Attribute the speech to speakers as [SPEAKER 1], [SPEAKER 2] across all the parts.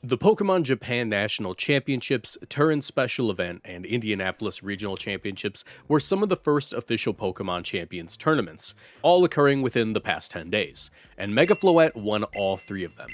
[SPEAKER 1] The Pokemon Japan National Championships, Turin Special Event, and Indianapolis Regional Championships were some of the first official Pokemon Champions tournaments, all occurring within the past 10 days, and Mega Floette won all three of them.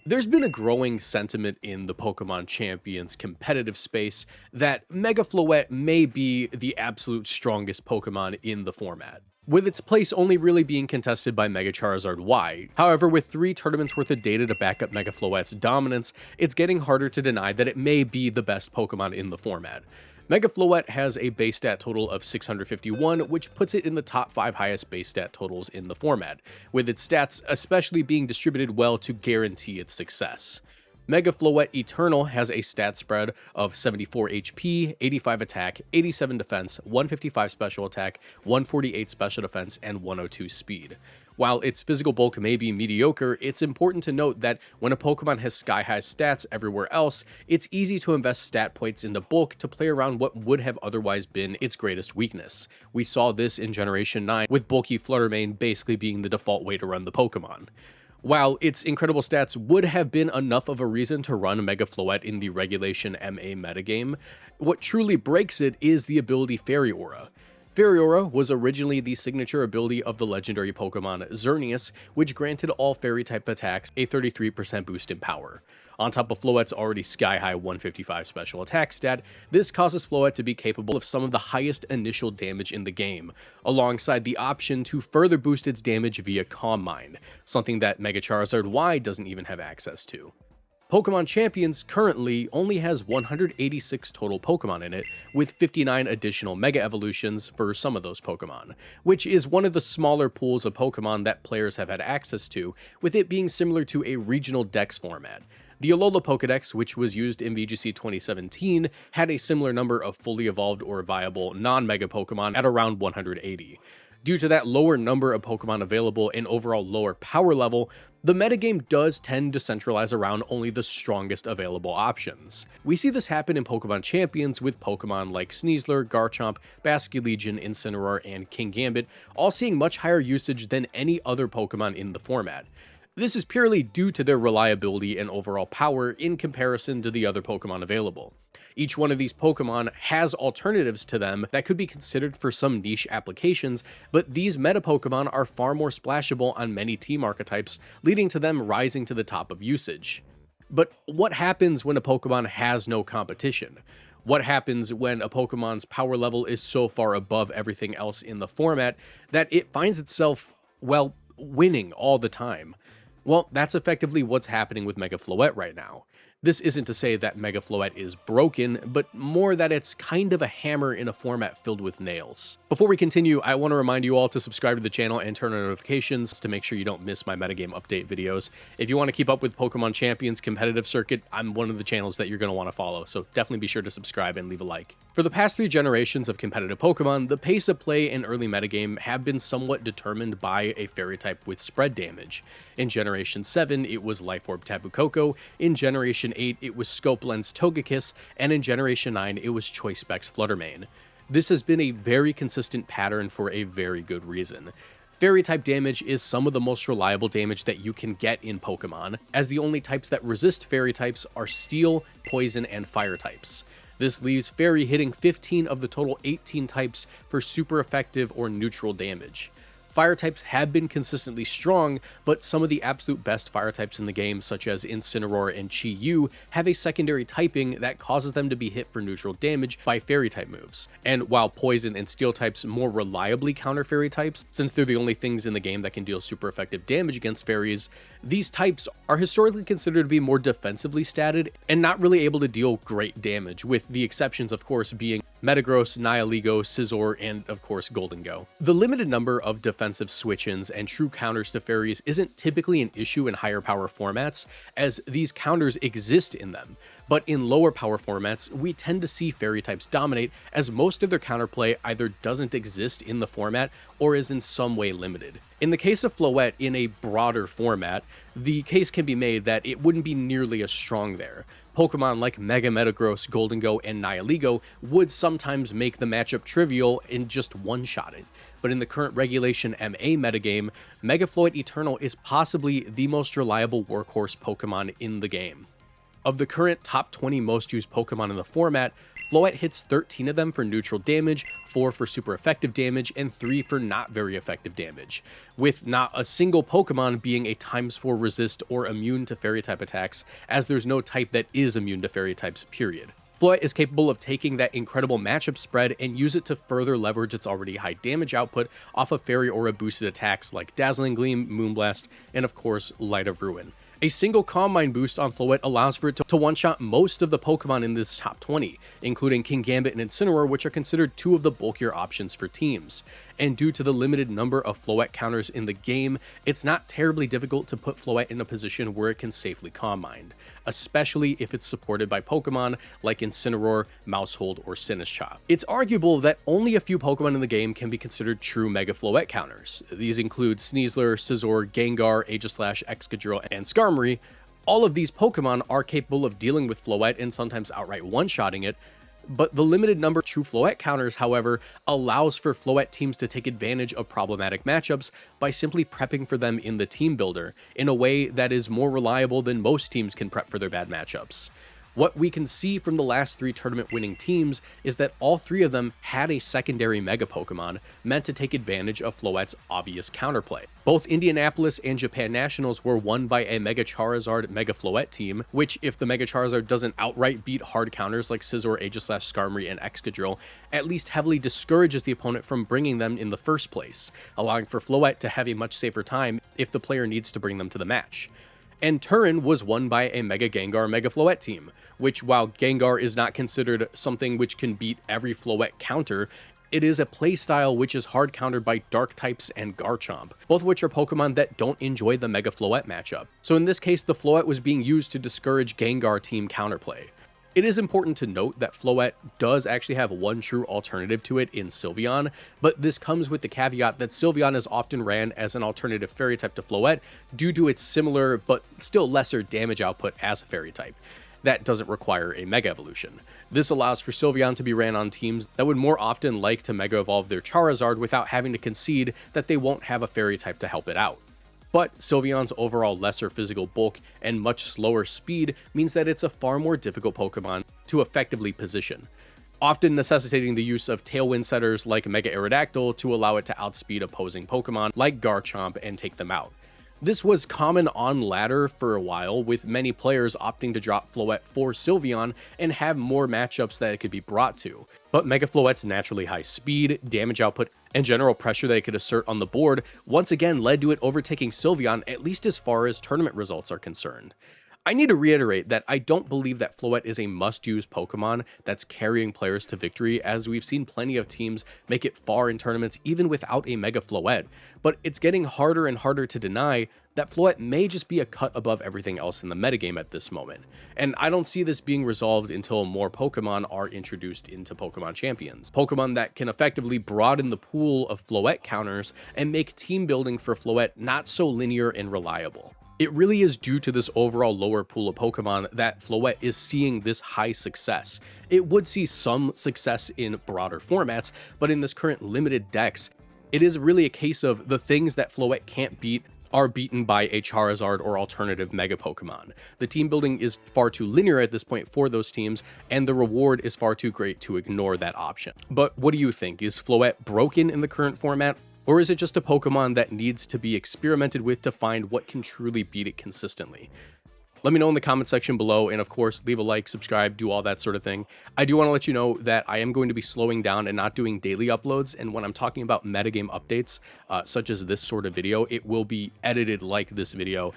[SPEAKER 1] There's been a growing sentiment in the Pokemon Champions competitive space that Mega Floette may be the absolute strongest Pokemon in the format, with its place only really being contested by Mega Charizard Y. However, with 3 tournaments worth of data to back up Mega Floette's dominance, it's getting harder to deny that it may be the best Pokemon in the format. Mega Floette has a base stat total of 651, which puts it in the top 5 highest base stat totals in the format, with its stats especially being distributed well to guarantee its success. Mega Floette Eternal has a stat spread of 74 HP, 85 attack, 87 defense, 155 special attack, 148 special defense, and 102 speed. While its physical bulk may be mediocre, it's important to note that when a Pokemon has sky-high stats everywhere else, it's easy to invest stat points into bulk to play around what would have otherwise been its greatest weakness. We saw this in Generation 9, with bulky Fluttermane basically being the default way to run the Pokemon. While its incredible stats would have been enough of a reason to run Mega Floette in the Regulation MA metagame, what truly breaks it is the ability Fairy Aura. Fairy Aura was originally the signature ability of the legendary Pokemon Xerneas, which granted all Fairy-type attacks a 33% boost in power. On top of Floette's already sky-high 155 special attack stat, this causes Floette to be capable of some of the highest initial damage in the game, alongside the option to further boost its damage via Calm Mind, something that Mega Charizard Y doesn't even have access to. Pokemon Champions currently only has 186 total Pokemon in it, with 59 additional Mega Evolutions for some of those Pokemon, which is one of the smaller pools of Pokemon that players have had access to, with it being similar to a regional dex format. The Alola Pokedex, which was used in VGC 2017, had a similar number of fully evolved or viable non-Mega Pokemon at around 180. Due to that lower number of Pokemon available and overall lower power level, the metagame does tend to centralize around only the strongest available options. We see this happen in Pokemon Champions with Pokemon like Sneasler, Garchomp, Basculegion, Incineroar, and Kingambit, all seeing much higher usage than any other Pokemon in the format. This is purely due to their reliability and overall power in comparison to the other Pokemon available. Each one of these Pokemon has alternatives to them that could be considered for some niche applications, but these meta Pokemon are far more splashable on many team archetypes, leading to them rising to the top of usage. But what happens when a Pokemon has no competition? What happens when a Pokemon's power level is so far above everything else in the format that it finds itself, well, winning all the time? Well, that's effectively what's happening with Mega Floette right now. This isn't to say that Mega Floette is broken, but more that it's kind of a hammer in a format filled with nails. Before we continue, I want to remind you all to subscribe to the channel and turn on notifications to make sure you don't miss my metagame update videos. If you want to keep up with Pokemon Champions competitive circuit, I'm one of the channels that you're going to want to follow, so definitely be sure to subscribe and leave a like. For the past 3 generations of competitive Pokemon, the pace of play in early metagame have been somewhat determined by a Fairy type with spread damage. In Generation 7, it was Life Orb Tapu Koko, in Generation 8, it was Scope Lens Togekiss, and in Generation 9, it was Choice Specs Fluttermane. This has been a very consistent pattern for a very good reason. Fairy-type damage is some of the most reliable damage that you can get in Pokemon, as the only types that resist Fairy types are Steel, Poison, and Fire types. This leaves Fairy hitting 15 of the total 18 types for super effective or neutral damage. Fire types have been consistently strong, but some of the absolute best fire types in the game, such as Incineroar and Chi-Yu, have a secondary typing that causes them to be hit for neutral damage by Fairy type moves. And while Poison and Steel types more reliably counter Fairy types, since they're the only things in the game that can deal super effective damage against Fairies, these types are historically considered to be more defensively statted and not really able to deal great damage, with the exceptions of course being Metagross, Nihilego, Scizor, and of course Goldengo. The limited number of defensive switch-ins and true counters to Fairies isn't typically an issue in higher power formats, as these counters exist in them. But in lower power formats, we tend to see Fairy types dominate, as most of their counterplay either doesn't exist in the format or is in some way limited. In the case of Floette, in a broader format, the case can be made that it wouldn't be nearly as strong there. Pokemon like Mega Metagross, Goldengo, and Nihilego would sometimes make the matchup trivial and just one-shot it. But in the current Regulation MA metagame, Mega Floette Eternal is possibly the most reliable workhorse Pokemon in the game. Of the current top 20 most used Pokemon in the format, Floette hits 13 of them for neutral damage, 4 for super effective damage, and 3 for not very effective damage, with not a single Pokemon being a ×4 resist or immune to fairy type attacks, as there's no type that is immune to fairy types, period. Floette is capable of taking that incredible matchup spread and use it to further leverage its already high damage output off of Fairy Aura boosted attacks like Dazzling Gleam, Moonblast, and of course Light of Ruin. A single Calm Mind boost on Floette allows for it to one-shot most of the Pokemon in this top 20, including King Gambit and Incineroar, which are considered two of the bulkier options for teams. And due to the limited number of Floette counters in the game, it's not terribly difficult to put Floette in a position where it can safely Calm Mind, especially if it's supported by Pokemon like Incineroar, Maushold, or Sinistcha. It's arguable that only a few Pokemon in the game can be considered true Mega Floette counters. These include Sneasler, Scizor, Gengar, Aegislash, Excadrill, and Skarmory. All of these Pokemon are capable of dealing with Floette and sometimes outright one-shotting it, but the limited number of true Floette counters, however, allows for Floette teams to take advantage of problematic matchups by simply prepping for them in the team builder in a way that is more reliable than most teams can prep for their bad matchups. What we can see from the last 3 tournament-winning teams is that all 3 of them had a secondary Mega Pokemon meant to take advantage of Floette's obvious counterplay. Both Indianapolis and Japan Nationals were won by a Mega Charizard Mega Floette team, which, if the Mega Charizard doesn't outright beat hard counters like Scizor, Aegislash, Skarmory, and Excadrill, at least heavily discourages the opponent from bringing them in the first place, allowing for Floette to have a much safer time if the player needs to bring them to the match. And Turin was won by a Mega Gengar Mega Floette team, which, while Gengar is not considered something which can beat every Floette counter, it is a playstyle which is hard countered by Dark types and Garchomp, both of which are Pokemon that don't enjoy the Mega Floette matchup. So in this case, the Floette was being used to discourage Gengar team counterplay. It is important to note that Floette does actually have one true alternative to it in Sylveon, but this comes with the caveat that Sylveon is often ran as an alternative fairy type to Floette due to its similar but still lesser damage output as a fairy type. That doesn't require a Mega Evolution. This allows for Sylveon to be ran on teams that would more often like to Mega Evolve their Charizard without having to concede that they won't have a fairy type to help it out. But Sylveon's overall lesser physical bulk and much slower speed means that it's a far more difficult Pokemon to effectively position, often necessitating the use of Tailwind setters like Mega Aerodactyl to allow it to outspeed opposing Pokemon like Garchomp and take them out. This was common on ladder for a while, with many players opting to drop Floette for Sylveon and have more matchups that it could be brought to. But Mega Floette's naturally high speed, damage output, and general pressure that it could assert on the board once again led to it overtaking Sylveon, at least as far as tournament results are concerned. I need to reiterate that I don't believe that Floette is a must-use Pokemon that's carrying players to victory, as we've seen plenty of teams make it far in tournaments even without a Mega Floette, but it's getting harder and harder to deny that Floette may just be a cut above everything else in the metagame at this moment, and I don't see this being resolved until more Pokemon are introduced into Pokemon Champions. Pokemon that can effectively broaden the pool of Floette counters and make team building for Floette not so linear and reliable. It really is due to this overall lower pool of Pokemon that Floette is seeing this high success. It would see some success in broader formats, but in this current limited dex, it is really a case of the things that Floette can't beat are beaten by a Charizard or alternative Mega Pokemon. The team building is far too linear at this point for those teams, and the reward is far too great to ignore that option. But what do you think? Is Floette broken in the current format? Or is it just a Pokemon that needs to be experimented with to find what can truly beat it consistently? Let me know in the comment section below, and of course, leave a like, subscribe, do all that sort of thing. I do want to let you know that I am going to be slowing down and not doing daily uploads, and when I'm talking about metagame updates, such as this sort of video, it will be edited like this video,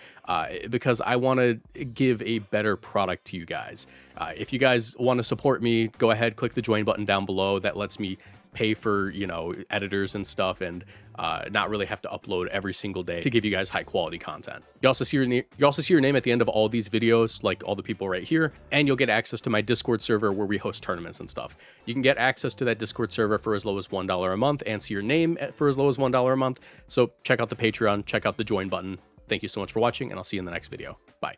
[SPEAKER 1] because I want to give a better product to you guys. If you guys want to support me, go ahead, click the join button down below. That lets me pay for, you know, editors and stuff, and not really have to upload every single day to give you guys high quality content. You also see your name at the end of all these videos, like all the people right here, and you'll get access to my Discord server where we host tournaments and stuff. You can get access to that Discord server for as low as $1 a month and see your name for as low as $1 a month. So check out the Patreon, check out the join button. Thank you so much for watching, and I'll see you in the next video. Bye.